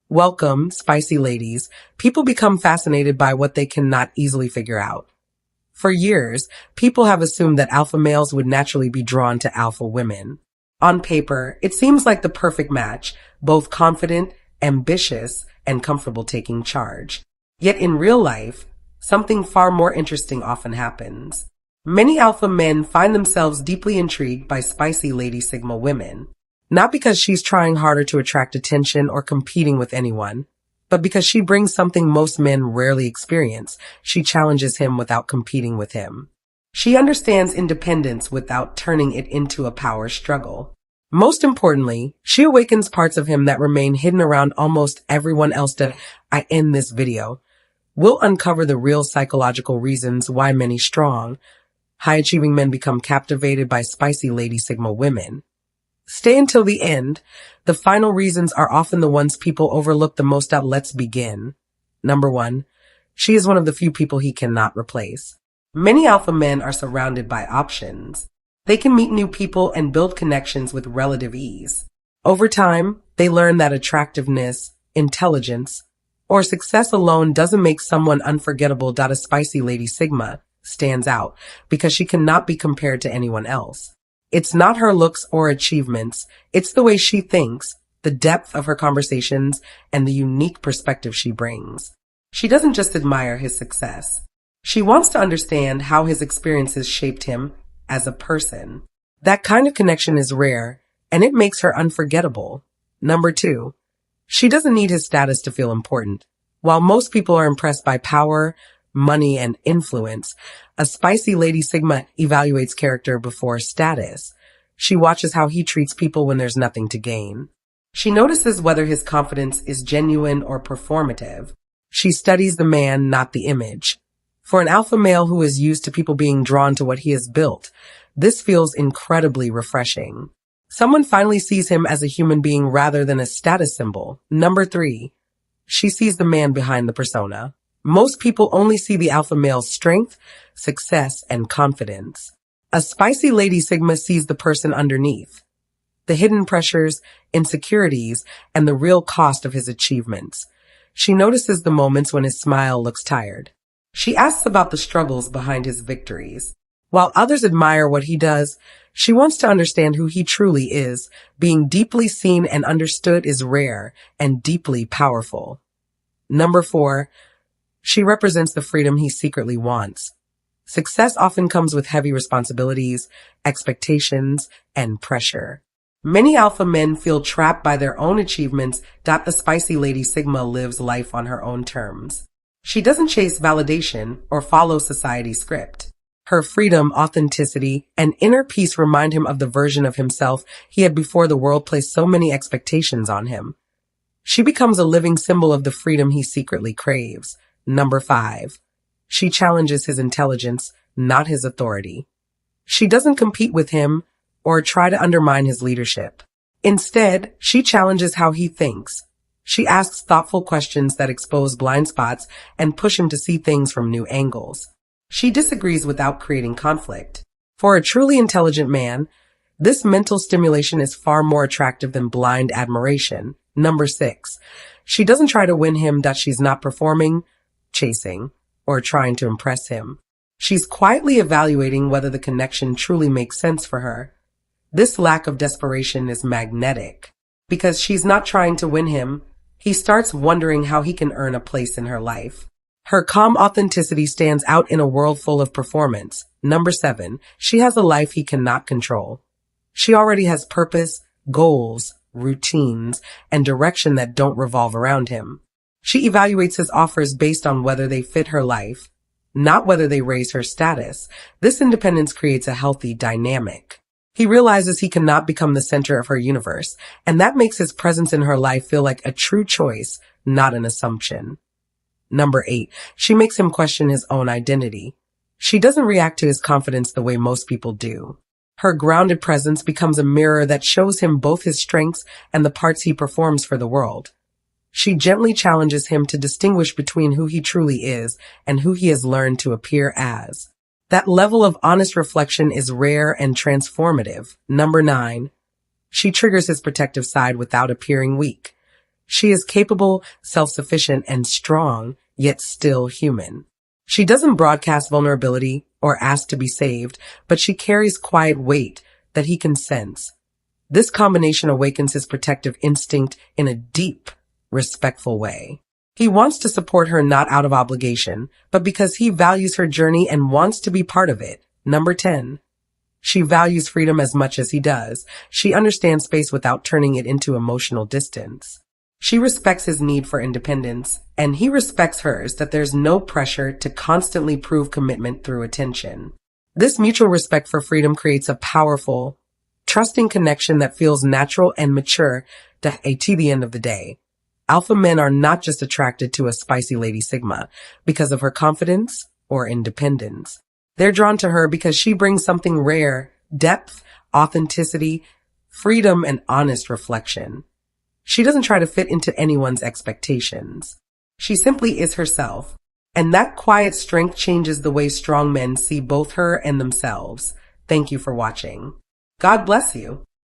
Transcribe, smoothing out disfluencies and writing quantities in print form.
Welcome, spicy ladies. People become fascinated by what they cannot easily figure out. For years, people have assumed that alpha males would naturally be drawn to alpha women. On paper, it seems like the perfect match, both confident, ambitious, and comfortable taking charge. Yet in real life, something far more interesting often happens. Many alpha men find themselves deeply intrigued by spicy Lady Sigma women. Not because she's trying harder to attract attention or competing with anyone, but because she brings something most men rarely experience. She challenges him without competing with him. She understands independence without turning it into a power struggle. Most importantly, she awakens parts of him that remain hidden around almost everyone else. That I end this video. We'll uncover the real psychological reasons why many strong, high-achieving men become captivated by spicy Lady Sigma women. Stay until the end. The final reasons are often the ones people overlook the most. Let's begin. Number 1. She is one of the few people he cannot replace. Many alpha men are surrounded by options. They can meet new people and build connections with relative ease. Over time, they learn that attractiveness, intelligence, or success alone doesn't make someone unforgettable. A spicy Lady Sigma stands out because she cannot be compared to anyone else. It's not her looks or achievements. It's the way she thinks, the depth of her conversations, and the unique perspective she brings. She doesn't just admire his success. She wants to understand how his experiences shaped him as a person. That kind of connection is rare, and it makes her unforgettable. Number 2. She doesn't need his status to feel important. While most people are impressed by power, money, and influence, a spicy Lady Sigma evaluates character before status. She watches how he treats people when there's nothing to gain. She notices whether his confidence is genuine or performative. She studies the man, not the image. For an alpha male who is used to people being drawn to what he has built, this feels incredibly refreshing. Someone finally sees him as a human being rather than a status symbol. Number 3. She sees the man behind the persona. Most people only see the alpha male's strength, success, and confidence. A spicy Lady Sigma sees the person underneath, the hidden pressures, insecurities, and the real cost of his achievements. She notices the moments when his smile looks tired. She asks about the struggles behind his victories. While others admire what he does, she wants to understand who he truly is. Being deeply seen and understood is rare and deeply powerful. Number 4. She represents the freedom he secretly wants. Success often comes with heavy responsibilities, expectations, and pressure. Many alpha men feel trapped by their own achievements. The spicy Lady Sigma lives life on her own terms. She doesn't chase validation or follow society's script. Her freedom, authenticity, and inner peace remind him of the version of himself he had before the world placed so many expectations on him. She becomes a living symbol of the freedom he secretly craves. Number 5. She challenges his intelligence, not his authority. She doesn't compete with him or try to undermine his leadership. Instead, she challenges how he thinks. She asks thoughtful questions that expose blind spots and push him to see things from new angles. She disagrees without creating conflict. For a truly intelligent man, this mental stimulation is far more attractive than blind admiration. Number 6. She doesn't try to win him. She's not performing, chasing, or trying to impress him. She's quietly evaluating whether the connection truly makes sense for her. This lack of desperation is magnetic. Because she's not trying to win him, he starts wondering how he can earn a place in her life. Her calm authenticity stands out in a world full of performance. Number 7. She has a life he cannot control. She already has purpose, goals, routines, and direction that don't revolve around him. She evaluates his offers based on whether they fit her life, not whether they raise her status. This independence creates a healthy dynamic. He realizes he cannot become the center of her universe, and that makes his presence in her life feel like a true choice, not an assumption. Number 8. She makes him question his own identity. She doesn't react to his confidence the way most people do. Her grounded presence becomes a mirror that shows him both his strengths and the parts he performs for the world. She gently challenges him to distinguish between who he truly is and who he has learned to appear as. That level of honest reflection is rare and transformative. Number 9. She triggers his protective side without appearing weak. She is capable, self-sufficient, and strong, yet still human. She doesn't broadcast vulnerability or ask to be saved, but she carries quiet weight that he can sense. This combination awakens his protective instinct in a deep, respectful way. He wants to support her not out of obligation, but because he values her journey and wants to be part of it. Number 10. She values freedom as much as he does. She understands space without turning it into emotional distance. She respects his need for independence, and he respects hers, that there's no pressure to constantly prove commitment through attention. This mutual respect for freedom creates a powerful, trusting connection that feels natural and mature to the end of the day. Alpha men are not just attracted to a spicy Lady Sigma because of her confidence or independence. They're drawn to her because she brings something rare: depth, authenticity, freedom, and honest reflection. She doesn't try to fit into anyone's expectations. She simply is herself. And that quiet strength changes the way strong men see both her and themselves. Thank you for watching. God bless you.